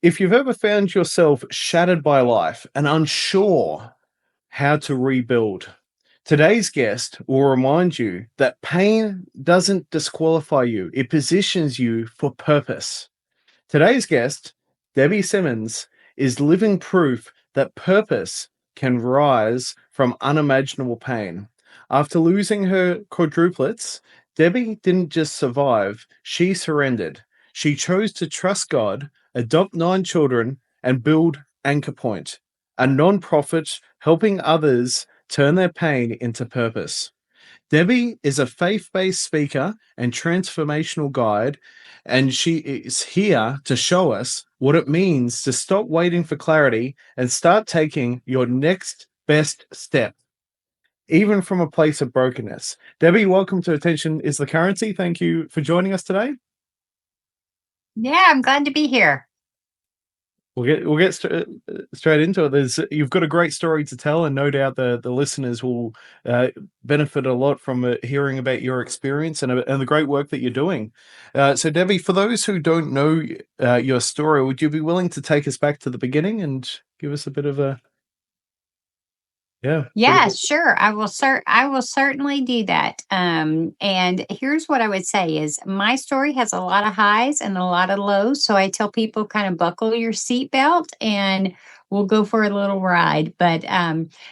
If you've ever found yourself shattered by life and unsure how to rebuild, today's guest will remind you that pain doesn't disqualify you, it positions you for purpose. Today's guest, Debbie Simmons, is living proof that purpose can rise from unimaginable pain. After losing her quadruplets, Debbie didn't just survive, she surrendered. She chose to trust God, adopt 9 children, and build Anchor Point, a non-profit helping others turn their pain into purpose. Debbie is a faith-based speaker and transformational guide, and she is here to show us what it means to stop waiting for clarity and start taking your next best step, even from a place of brokenness. Debbie, welcome to Attention is the Currency. Thank you for joining us today. Yeah, I'm glad to be here. We'll get straight into it. You've got a great story to tell, and no doubt the listeners will benefit a lot from hearing about your experience and the great work that you're doing. So, Debbie, for those who don't know your story, would you be willing to take us back to the beginning and give us a bit of a Yeah, sure. I will certainly do that. And here's what I would say is my story has a lot of highs and a lot of lows. So I tell people kind of buckle your seatbelt and we'll go for a little ride. But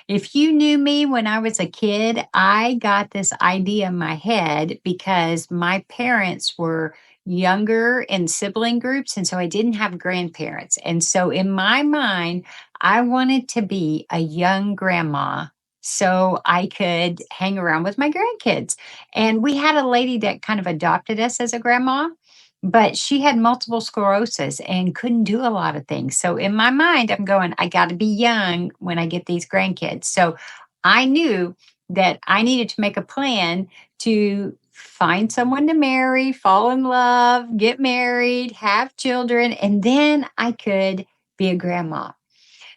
if you knew me when I was a kid, I got this idea in my head because my parents were younger in sibling groups. And so I didn't have grandparents. And so in my mind, I wanted to be a young grandma so I could hang around with my grandkids. And we had a lady that kind of adopted us as a grandma, but she had multiple sclerosis and couldn't do a lot of things. So in my mind, I'm going, I got to be young when I get these grandkids. So I knew that I needed to make a plan to find someone to marry, fall in love, get married, have children, and then I could be a grandma.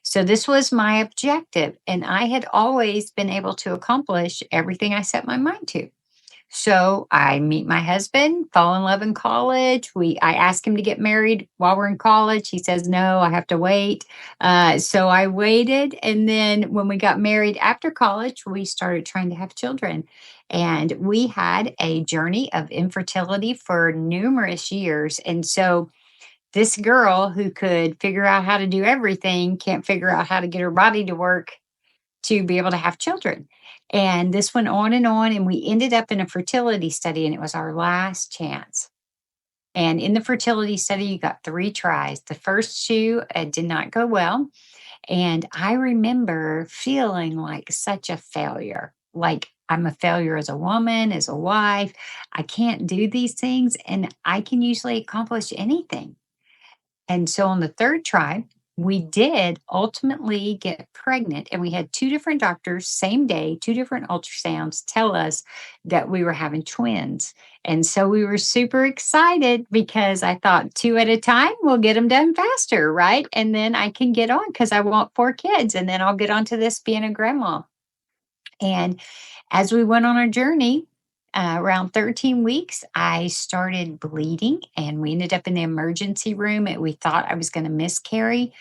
So this was my objective, and I had always been able to accomplish everything I set my mind to. So I meet my husband, fall in love in college. I ask him to get married while we're in college. He says no, I have to wait. So I waited, and then when we got married after college, we started trying to have children, and we had a journey of infertility for numerous years. And so this girl who could figure out how to do everything can't figure out how to get her body to work to be able to have children. And this went on, and we ended up in a fertility study, and it was our last chance. And in the fertility study, you got 3 tries. The first 2 did not go well. And I remember feeling like such a failure. Like I'm a failure as a woman, as a wife. I can't do these things, and I can usually accomplish anything. And so on the 3rd try, we did ultimately get pregnant, and we had 2 different doctors, same day, 2 different ultrasounds tell us that we were having twins. And so we were super excited because I thought 2 at a time, we'll get them done faster, right? And then I can get on because I want 4 kids, and then I'll get on to this being a grandma. And as we went on our journey, around 13 weeks, I started bleeding and we ended up in the emergency room. And we thought I was going to miscarry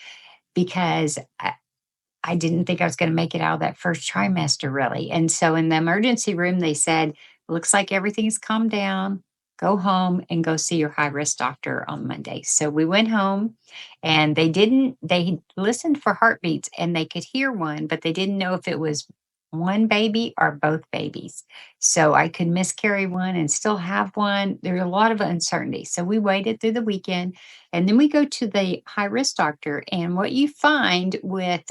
because I didn't think I was going to make it out of that first trimester, really. And so in the emergency room, they said, looks like everything's calmed down. Go home and go see your high risk doctor on Monday. So we went home and they listened for heartbeats and they could hear one, but they didn't know if it was one baby or both babies. So I could miscarry one and still have one. There's a lot of uncertainty. So we waited through the weekend and then we go to the high risk doctor. And what you find with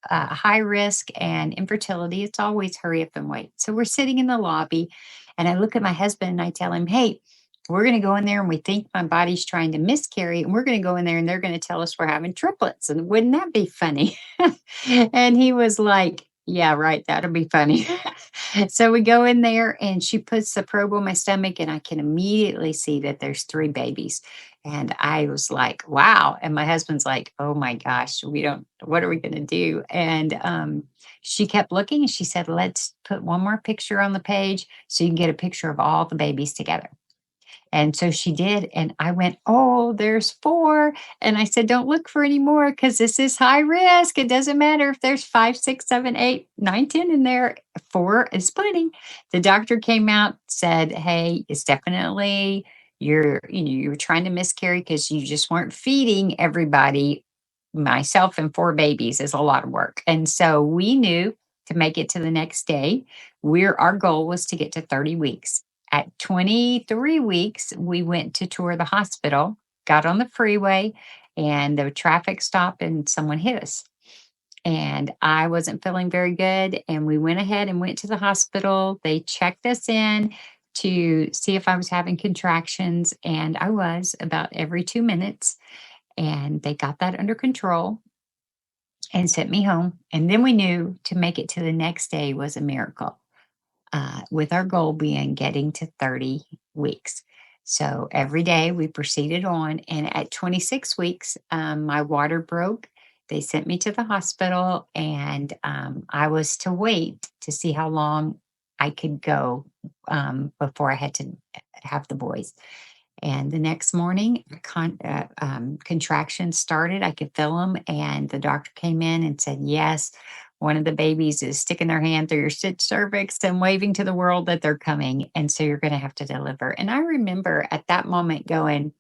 high risk and infertility, it's always hurry up and wait. So we're sitting in the lobby and I look at my husband and I tell him, hey, we're going to go in there and we think my body's trying to miscarry. And we're going to go in there and they're going to tell us we're having triplets. And wouldn't that be funny? And he was like, yeah, right. That'll be funny. So we go in there and she puts the probe on my stomach and I can immediately see that there's 3 babies. And I was like, wow. And my husband's like, oh my gosh, what are we going to do? And she kept looking and she said, let's put one more picture on the page so you can get a picture of all the babies together. And so she did. And I went, oh, there's 4. And I said, don't look for any more because this is high risk. It doesn't matter if there's 5, 6, 7, 8, 9, 10 in there. 4 is plenty. The doctor came out, said, hey, it's definitely you're trying to miscarry because you just weren't feeding everybody. Myself and 4 babies is a lot of work. And so we knew to make it to the next day, our goal was to get to 30 weeks. At 23 weeks, we went to tour the hospital, got on the freeway, and the traffic stopped and someone hit us. And I wasn't feeling very good. And we went ahead and went to the hospital. They checked us in to see if I was having contractions. And I was about every 2 minutes. And they got that under control and sent me home. And then we knew to make it to the next day was a miracle, with our goal being getting to 30 weeks. So every day we proceeded on. And at 26 weeks, my water broke. They sent me to the hospital, and I was to wait to see how long I could go before I had to have the boys. And the next morning, contractions started. I could feel them. And the doctor came in and said, yes, one of the babies is sticking their hand through your cervix and waving to the world that they're coming. And so you're going to have to deliver. And I remember at that moment going,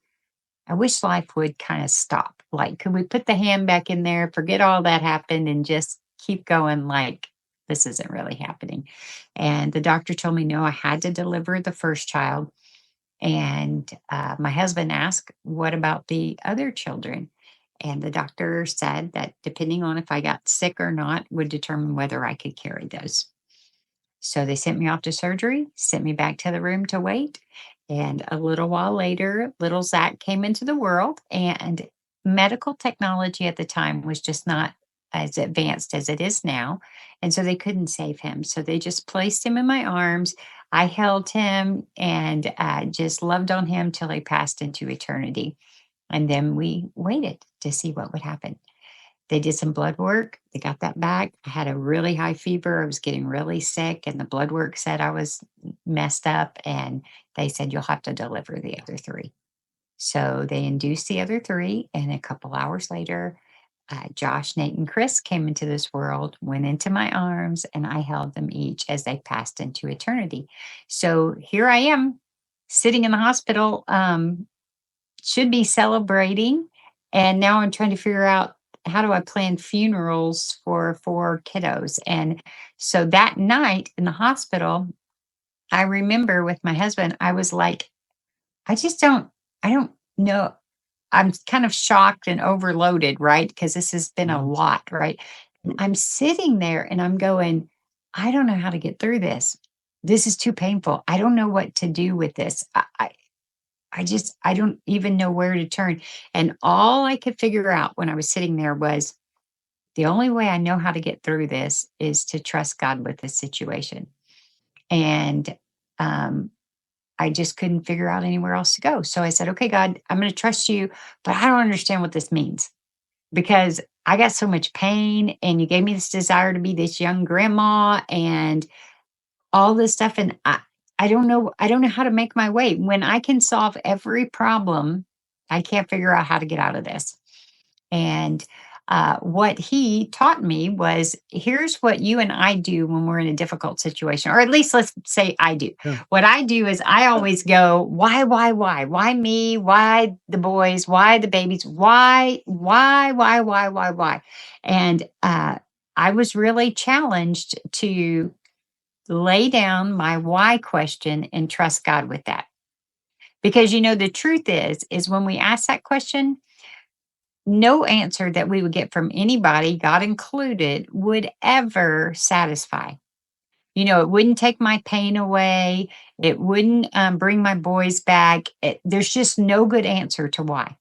I wish life would kind of stop. Like, could we put the hand back in there, forget all that happened, and just keep going like this isn't really happening? And the doctor told me, no, I had to deliver the first child. And my husband asked, what about the other children? And the doctor said that depending on if I got sick or not would determine whether I could carry those. So they sent me off to surgery, sent me back to the room to wait. And a little while later, little Zach came into the world, and medical technology at the time was just not as advanced as it is now. And so they couldn't save him. So they just placed him in my arms. I held him and just loved on him till he passed into eternity. And then we waited to see what would happen. They did some blood work. They got that back. I had a really high fever. I was getting really sick, and the blood work said I was messed up. And they said, you'll have to deliver the other 3. So they induced the other 3. And a couple hours later, Josh, Nate, and Chris came into this world, went into my arms, and I held them each as they passed into eternity. So here I am sitting in the hospital, should be celebrating. And now I'm trying to figure out, how do I plan funerals for 4 kiddos? And so that night in the hospital, I remember with my husband, I was like, I don't know. I'm kind of shocked and overloaded, right? Because this has been a Mhm. lot, right? And I'm sitting there and I'm going, I don't know how to get through this. This is too painful. I don't know what to do with this. I don't even know where to turn. And all I could figure out when I was sitting there was, the only way I know how to get through this is to trust God with this situation. And um, I just couldn't figure out anywhere else to go. So I said, okay, God, I'm going to trust you, but I don't understand what this means because I got so much pain and you gave me this desire to be this young grandma and all this stuff. And I don't know how to make my way. When I can solve every problem, I can't figure out how to get out of this. And what he taught me was, here's what you and I do when we're in a difficult situation, or at least let's say I do. Yeah. What I do is I always go, why? Why me? Why the boys? Why the babies? Why? And I was really challenged to lay down my why question and trust God with that. Because the truth is when we ask that question, no answer that we would get from anybody, God included, would ever satisfy. It wouldn't take my pain away. It wouldn't bring my boys back. There's just no good answer to why.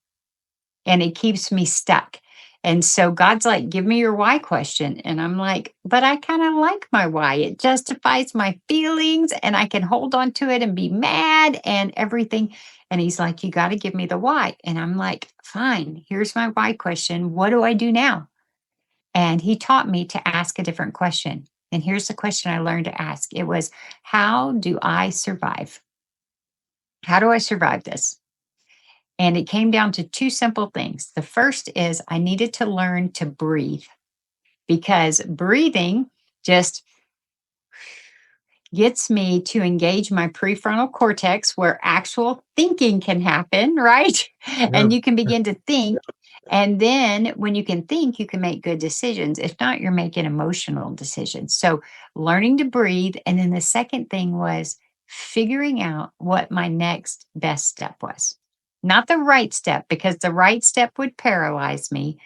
And it keeps me stuck. And so God's like, give me your why question. And I'm like, but I kind of like my why. It justifies my feelings and I can hold on to it and be mad and everything. And he's like, you got to give me the why. And I'm like, fine, here's my why question. What do I do now? And he taught me to ask a different question. And here's the question I learned to ask. It was, how do I survive? How do I survive this? And it came down to two simple things. The first is I needed to learn to breathe because breathing just gets me to engage my prefrontal cortex where actual thinking can happen, right? Yeah. And you can begin to think. And then when you can think, you can make good decisions. If not, you're making emotional decisions. So learning to breathe. And then the second thing was figuring out what my next best step was. Not the right step, because the right step would paralyze me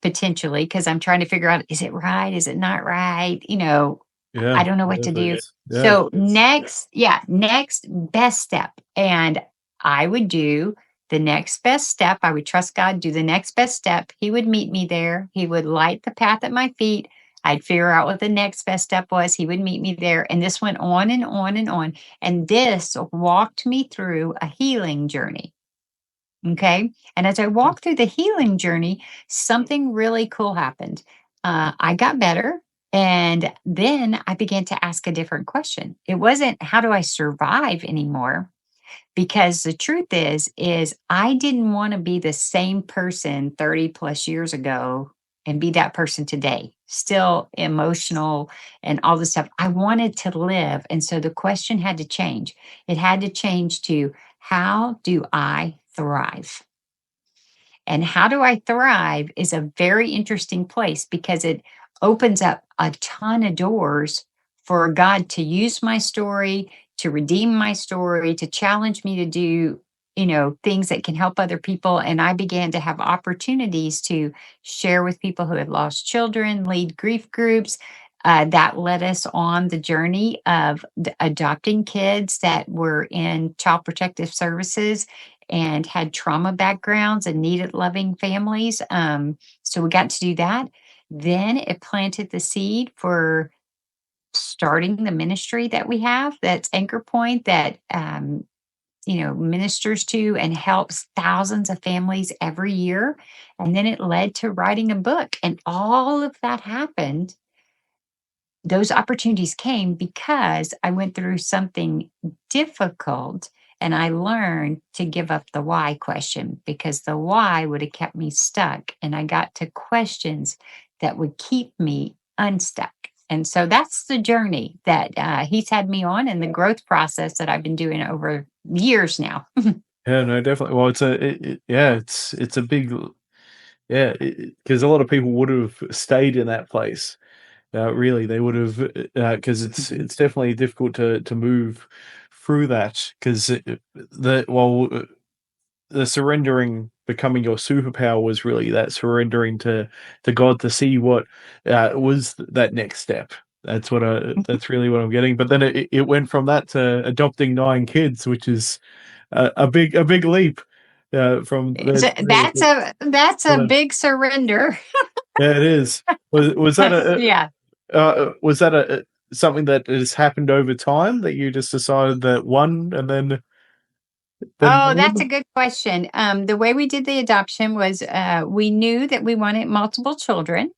potentially, because I'm trying to figure out, is it right? Is it not right? I Yeah. don't know It what to definitely do. is. Yeah. So next best step. And I would do the next best step. I would trust God, do the next best step. He would meet me there. He would light the path at my feet. I'd figure out what the next best step was. He would meet me there. And this went on and on and on. And this walked me through a healing journey. Okay. And as I walked through the healing journey, something really cool happened. I got better. And then I began to ask a different question. It wasn't how do I survive anymore? Because the truth is I didn't want to be the same person 30 plus years ago and be that person today, still emotional and all this stuff. I wanted to live. And so the question had to change. It had to change to how do I thrive? And how do I thrive is a very interesting place because it opens up a ton of doors for God to use my story, to redeem my story, to challenge me to do, things that can help other people. And I began to have opportunities to share with people who had lost children, lead grief groups. That led us on the journey of adopting kids that were in child protective services and had trauma backgrounds and needed loving families. So we got to do that. Then it planted the seed for starting the ministry that we have, that's Anchor Point, that ministers to and helps thousands of families every year. And then it led to writing a book. And all of that happened, those opportunities came because I went through something difficult and I learned to give up the why question, because the why would have kept me stuck. And I got to questions that would keep me unstuck. And so that's the journey that he's had me on, and the growth process that I've been doing over years now. Yeah, no, definitely. Well, yeah, it's a big, yeah, because a lot of people would have stayed in that place. Really, they would have, because it's definitely difficult to move through that because the surrendering becoming your superpower was really that surrendering to God to see what was that next step. That's really what I'm getting. But then it went from that to adopting 9 kids, which is a big leap. From So the that's a big surrender. yeah, it is. Was that Yeah. was that something that has happened over time that you just decided that one and then Oh, that's a more? good question. The way we did the adoption was we knew that we wanted multiple children,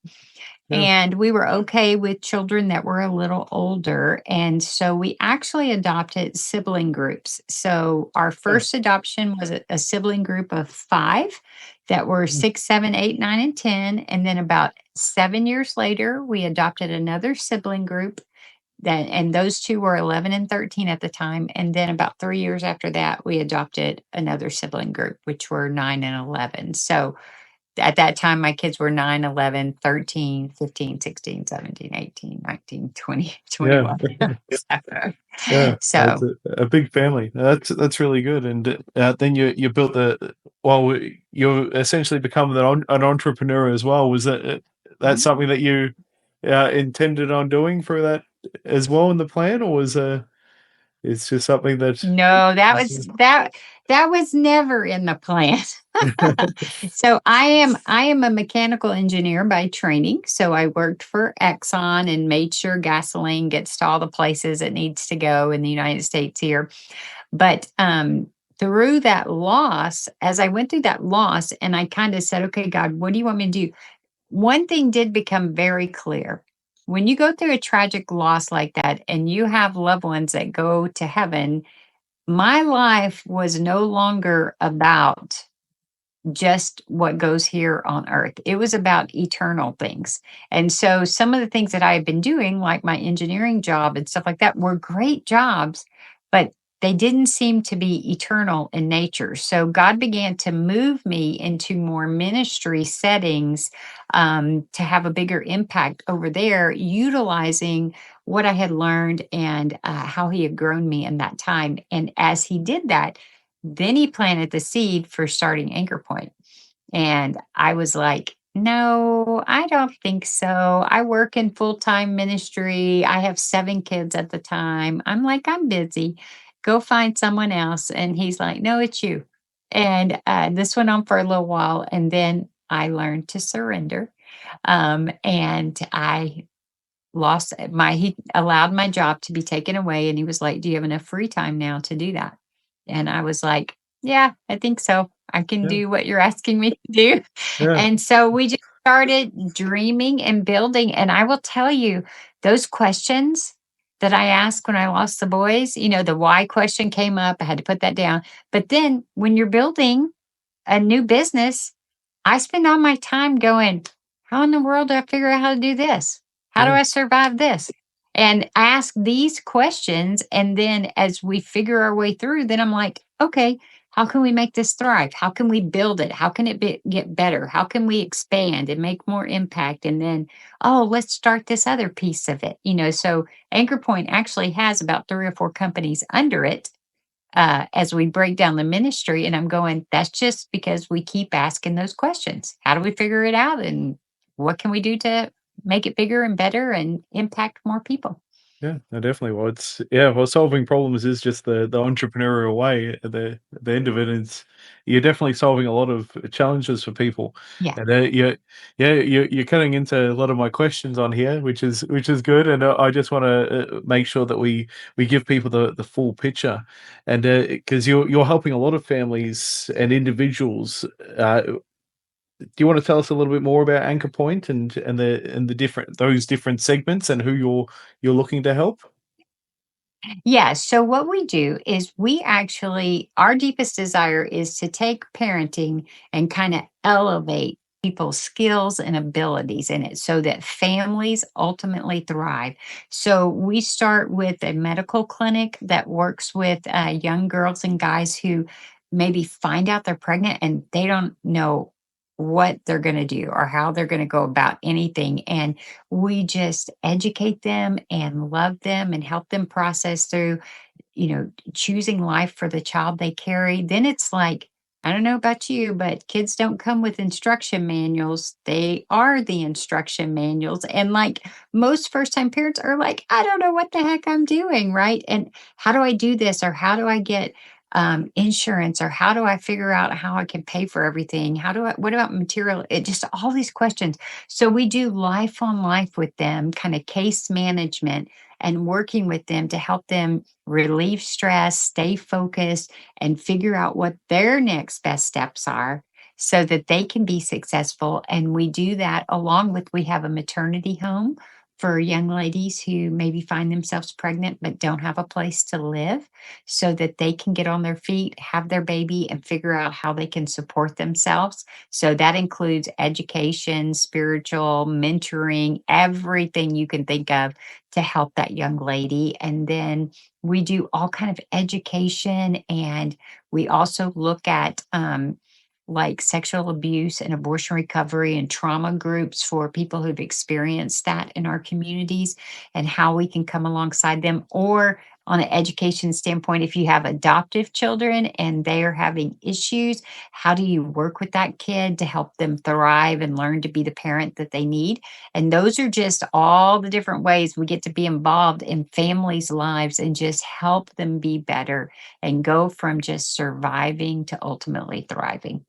Yeah. and we were okay with children that were a little older. And so we actually adopted sibling groups. So our Yeah. first adoption was a sibling group of five that were Mm. 6, 7, 8, 9, and 10. And then about 7 years later, we adopted another sibling group and those two were 11 and 13 at the time. And then about 3 years after that, we adopted another sibling group, which were 9 and 11. So at that time, my kids were 9, 11, 13, 15, 16, 17, 18, 19, 20, Yeah. 21. Yeah, that's So, a big family. That's really good, and then you built well, you essentially become an entrepreneur as well. Was that mhm. something that you intended on doing for that as well in the plan, or was it's just something that No, that was never in the plan. So I am a mechanical engineer by training. So I worked for Exxon and made sure gasoline gets to all the places it needs to go in the United States here. But through that loss, as I went through that loss, and I kind of said, okay, God, what do you want me to do? One thing did become very clear. When you go through a tragic loss like that and you have loved ones that go to heaven, my life was no longer about just what goes here on earth. It was about eternal things. And so some of the things that I had been doing, like my engineering job and stuff like that, were great jobs, but they didn't seem to be eternal in nature. So God began to move me into more ministry settings, to have a bigger impact over there, utilizing what I had learned and how He had grown me in that time. And as He did that, then He planted the seed for starting Anchor Point. And I was like, no, I don't think so. I work in full time ministry. I have 7 kids at the time. I'm like, I'm busy. Go find someone else. And he's like, no, it's you. And this went on for a little while. And then I learned to surrender. And I lost he allowed my job to be taken away, and he was like, "Do you have enough free time now to do that?" And I was like, "Yeah, I think so. I can Yeah, do what you're asking me to do." yeah, And so we just started dreaming and building, and I will tell you, those questions that I asked when I lost the boys, the why question came up, I had to put that down. But then when you're building a new business, I spend all my time going, how in the world do I figure out how to do this? How do yeah, I survive this? And ask these questions. And then as we figure our way through, then I'm like, okay, how can we make this thrive? How can we build it? How can it get better? How can we expand and make more impact? And then, oh, let's start this other piece of it. So Anchor Point actually has about 3 or 4 companies under it, as we break down the ministry. And I'm going, that's just because we keep asking those questions. How do we figure it out? And what can we do to make it bigger and better and impact more people? yeah. No, definitely. Well, well, solving problems is just the entrepreneurial way. At the end of it, you're definitely solving a lot of challenges for people, Yeah. and you're cutting into a lot of my questions on here, which is good. And I just want to make sure that we give people the full picture, and because you're helping a lot of families and individuals. Do you want to tell us a little bit more about Anchor Point and the different those different segments and who you're looking to help? Yeah. So, what we do is our deepest desire is to take parenting and kind of elevate people's skills and abilities in it so that families ultimately thrive. So, we start with a medical clinic that works with young girls and guys who maybe find out they're pregnant and they don't know what they're going to do or how they're going to go about anything. And we just educate them and love them and help them process through, choosing life for the child they carry. Then it's like, I don't know about you, but kids don't come with instruction manuals. They are the instruction manuals. And like most first time parents are like, I don't know what the heck I'm doing. Right. And how do I do this? Or how do I get insurance? Or how do I figure out how I can pay for everything? What about material? It just all these questions. So we do life on life with them, kind of case management and working with them to help them relieve stress, stay focused, and figure out what their next best steps are so that they can be successful. And we do that along with we have a maternity home for young ladies who maybe find themselves pregnant but don't have a place to live so that they can get on their feet, have their baby, and figure out how they can support themselves. So that includes education, spiritual, mentoring, everything you can think of to help that young lady. And then we do all kind of education, and we also look at like sexual abuse and abortion recovery and trauma groups for people who've experienced that in our communities and how we can come alongside them. Or on an education standpoint, if you have adoptive children and they are having issues, how do you work with that kid to help them thrive and learn to be the parent that they need? And those are just all the different ways we get to be involved in families' lives and just help them be better and go from just surviving to ultimately thriving.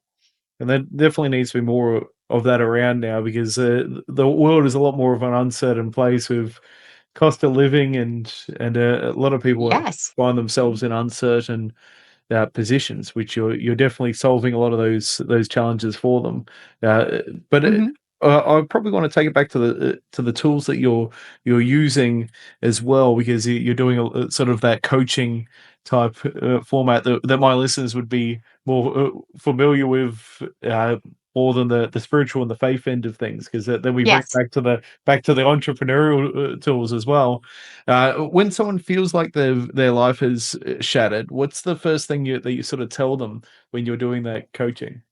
And there definitely needs to be more of that around now because the world is a lot more of an uncertain place with cost of living and a lot of people Yes. find themselves in uncertain positions, which you're definitely solving a lot of those challenges for them. Uh, but Mhm. I probably want to take it back to the tools that you're using as well, because you're doing a sort of that coaching type format that my listeners would be more familiar with, more than the spiritual and the faith end of things, because then we bring it Yes. back to the entrepreneurial tools as well. When someone feels like their life is shattered, what's the first thing that you sort of tell them when you're doing that coaching?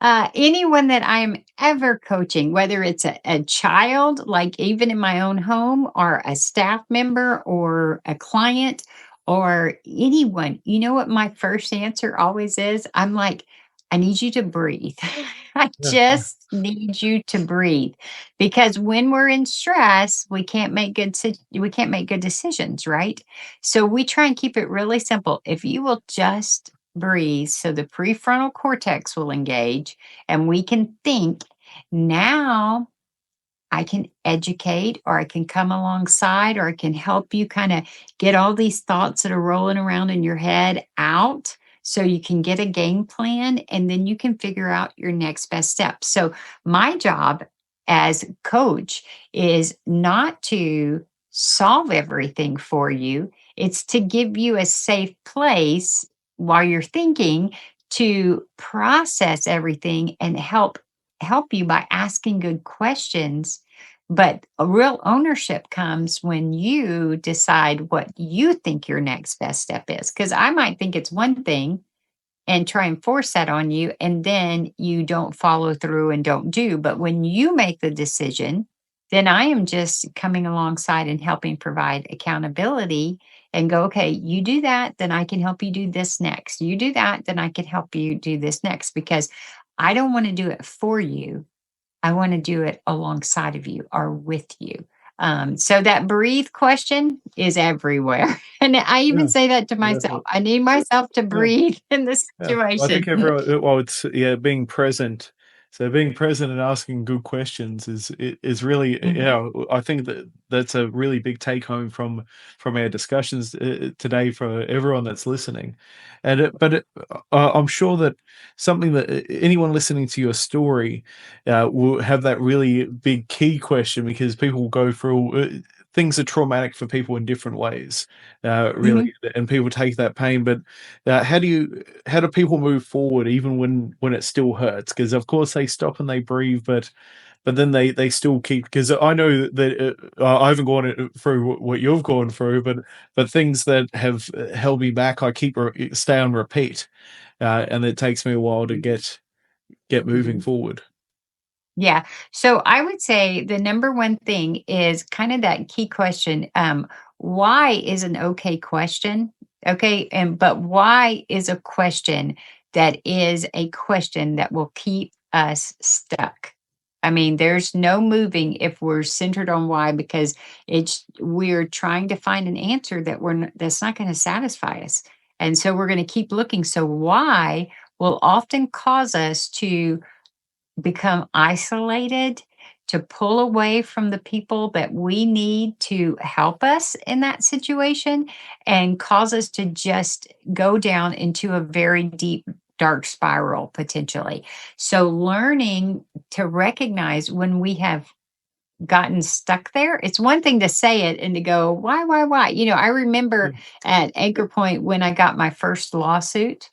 Anyone that I'm ever coaching, whether it's a child, like even in my own home, or a staff member, or a client, or anyone, you know what my first answer always is? I'm like, I need you to breathe. I Yeah. just need you to breathe, because when we're in stress, we can't make good decisions, right? So we try and keep it really simple. If you will just breathe, so the prefrontal cortex will engage and we can think, now I can educate, or I can come alongside, or I can help you kind of get all these thoughts that are rolling around in your head out, so you can get a game plan and then you can figure out your next best step. So, my job as coach is not to solve everything for you, it's to give you a safe place while you're thinking to process everything and help you by asking good questions. But a real ownership comes when you decide what you think your next best step is. Because I might think it's one thing and try and force that on you, and then you don't follow through and don't do. But when you make the decision, then I am just coming alongside and helping provide accountability and go, okay, you do that, then I can help you do this next. You do that, then I can help you do this next, because I don't want to do it for you. I want to do it alongside of you or with you. So that breathe question is everywhere. And I even Yeah. say that to myself. I need myself to Yeah. breathe in this Yeah, I think situation. everyone, well, it's yeah, being present. So being present and asking good questions is really, Mhm. I think that that's a really big take home from our discussions today for everyone that's listening. And I'm sure that something that anyone listening to your story will have that really big key question, because people will go through things are traumatic for people in different ways, really, Mhm. and people take that pain. But how do people move forward even when it still hurts? Because of course they stop and they breathe, but then they still keep. Because I know that I haven't gone through what you've gone through, but things that have held me back, I keep stay on repeat, and it takes me a while to get moving forward. Yeah. So I would say the number one thing is kind of that key question. Why is an okay question? Okay. But why is a question that is a question that will keep us stuck? I mean, there's no moving if we're centered on why, because we're trying to find an answer that's not going to satisfy us. And so we're going to keep looking. So why will often cause us to become isolated, to pull away from the people that we need to help us in that situation, and cause us to just go down into a very deep, dark spiral potentially. So, learning to recognize when we have gotten stuck there. It's one thing to say it and to go, why? I remember at Anchor Point when I got my first lawsuit,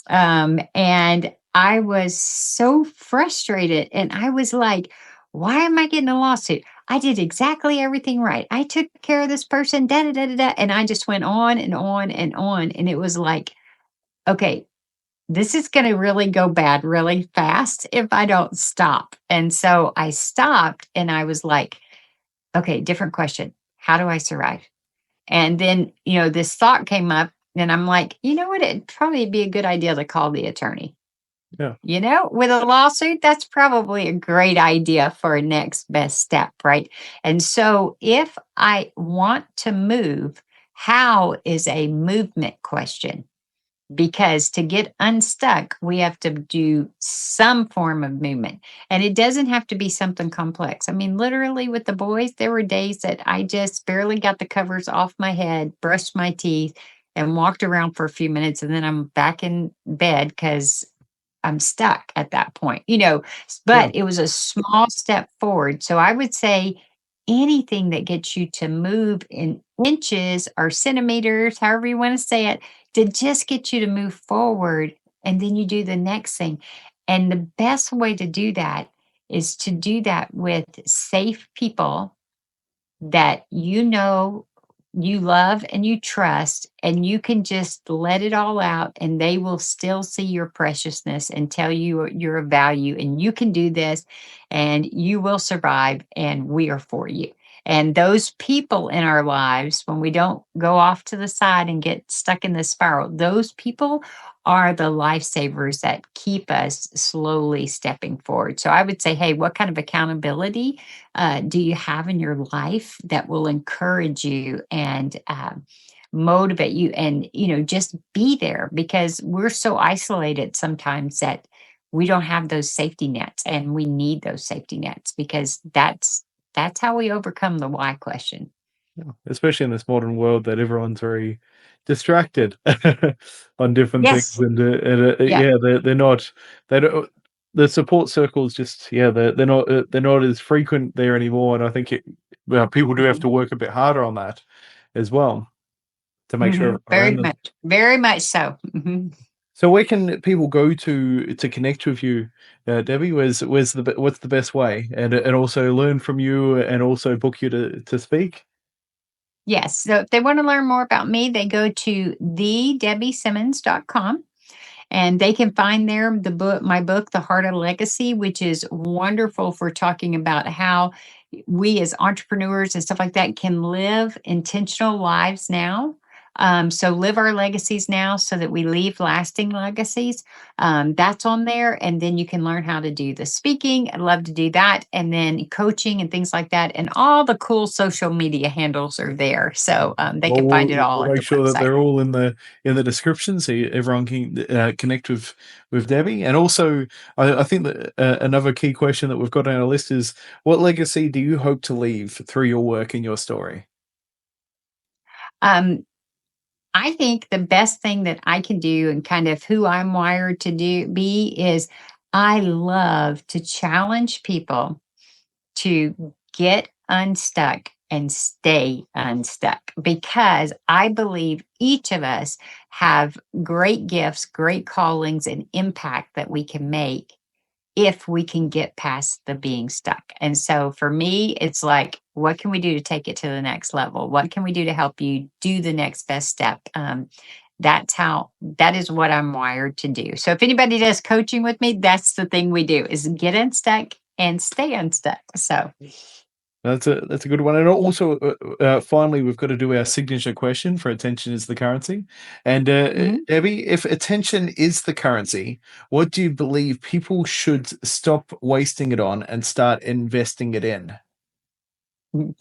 and I was so frustrated. And I was like, why am I getting a lawsuit? I did exactly everything right. I took care of this person, da da da da da. And I just went on and on and on. And it was like, okay, this is going to really go bad really fast if I don't stop. And so I stopped and I was like, okay, different question. How do I survive? And then, this thought came up and I'm like, you know what? It'd probably be a good idea to call the attorney. Yeah. With a lawsuit, that's probably a great idea for a next best step, right? And so if I want to move, how is a movement question? Because to get unstuck, we have to do some form of movement. And it doesn't have to be something complex. I mean, literally with the boys, there were days that I just barely got the covers off my head, brushed my teeth, and walked around for a few minutes. And then I'm back in bed because I'm stuck at that point, Yeah. but it was a small step forward. So I would say anything that gets you to move in inches or centimeters, however you want to say it, to just get you to move forward. And then you do the next thing. And the best way to do that is to do that with safe people that you love and you trust, and you can just let it all out, and they will still see your preciousness and tell you you're of value and you can do this and you will survive and we are for you. And those people in our lives, when we don't go off to the side and get stuck in the spiral, those people are the lifesavers that keep us slowly stepping forward. So I would say, hey, what kind of accountability do you have in your life that will encourage you and motivate you, and just be there, because we're so isolated sometimes that we don't have those safety nets, and we need those safety nets, because that's how we overcome the why question. Yeah, especially in this modern world that everyone's very distracted on different things, Yes. and Yeah. yeah, they're not they don't the support circles just yeah they're not as frequent there anymore, and I think well, people do have Mhm. to work a bit harder on that as well to make sure Very around them. much, very much so. So where can people go to connect with you, Debbie? What's the best way, and also learn from you, and also book you to speak? Yes. So if they want to learn more about me, they go to thedebbieSimmons.com. And they can find there my book, The Heart of Legacy, which is wonderful for talking about how we as entrepreneurs and stuff like that can live intentional lives now. So live our legacies now so that we leave lasting legacies. That's on there. And then you can learn how to do the speaking. I'd love to do that. And then coaching and things like that. And all the cool social media handles are there. So they Well, can find it all we'll at make the sure that website. they're all in the description, so everyone can connect with Debbie. And also, I think that another key question that we've got on our list is, what legacy do you hope to leave through your work and your story? Um, I think the best thing that I can do, and kind of who I'm wired to be, is I love to challenge people to get unstuck and stay unstuck, because I believe each of us have great gifts, great callings, and impact that we can make if we can get past the being stuck. And so for me, it's like, what can we do to take it to the next level? What can we do to help you do the next best step? That is what I'm wired to do. So if anybody does coaching with me, that's the thing we do, is get unstuck and stay unstuck. So That's a good one. And also, finally, we've got to do our signature question for attention is the currency. And mhm. Debbie, if attention is the currency, what do you believe people should stop wasting it on and start investing it in? Mhm.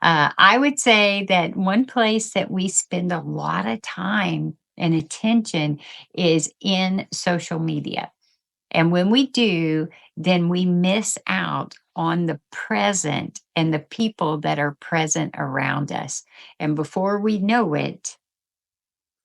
I would say that one place that we spend a lot of time and attention is in social media. And when we do, then we miss out on the present and the people that are present around us. And before we know it,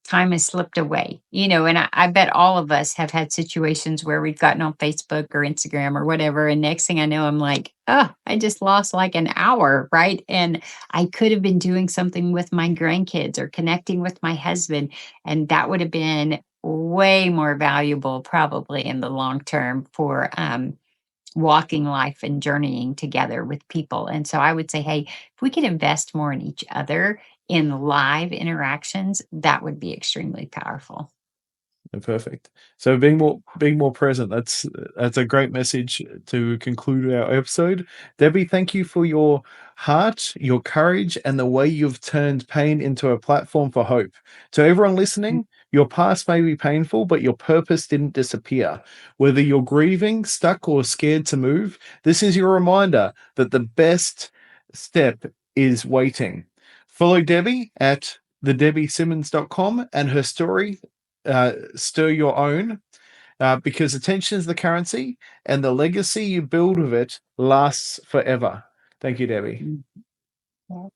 time has slipped away, and I bet all of us have had situations where we've gotten on Facebook or Instagram or whatever. And next thing I know, I'm like, oh, I just lost like an hour, right? And I could have been doing something with my grandkids or connecting with my husband. And that would have been way more valuable, probably in the long term, for walking life and journeying together with people. And so I would say, hey, if we could invest more in each other in live interactions, that would be extremely powerful. Perfect. So being more present. That's a great message to conclude our episode. Debbie, thank you for your heart, your courage, and the way you've turned pain into a platform for hope. To everyone listening, your past may be painful, but your purpose didn't disappear. Whether you're grieving, stuck, or scared to move, this is your reminder that the best step is waiting. Follow Debbie at thedebbie.simmons.com and her story, stir your own, because attention is the currency and the legacy you build with it lasts forever. Thank you, Debbie. Mhm. Yeah.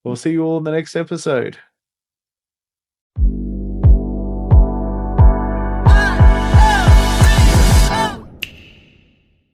We'll see you all in the next episode.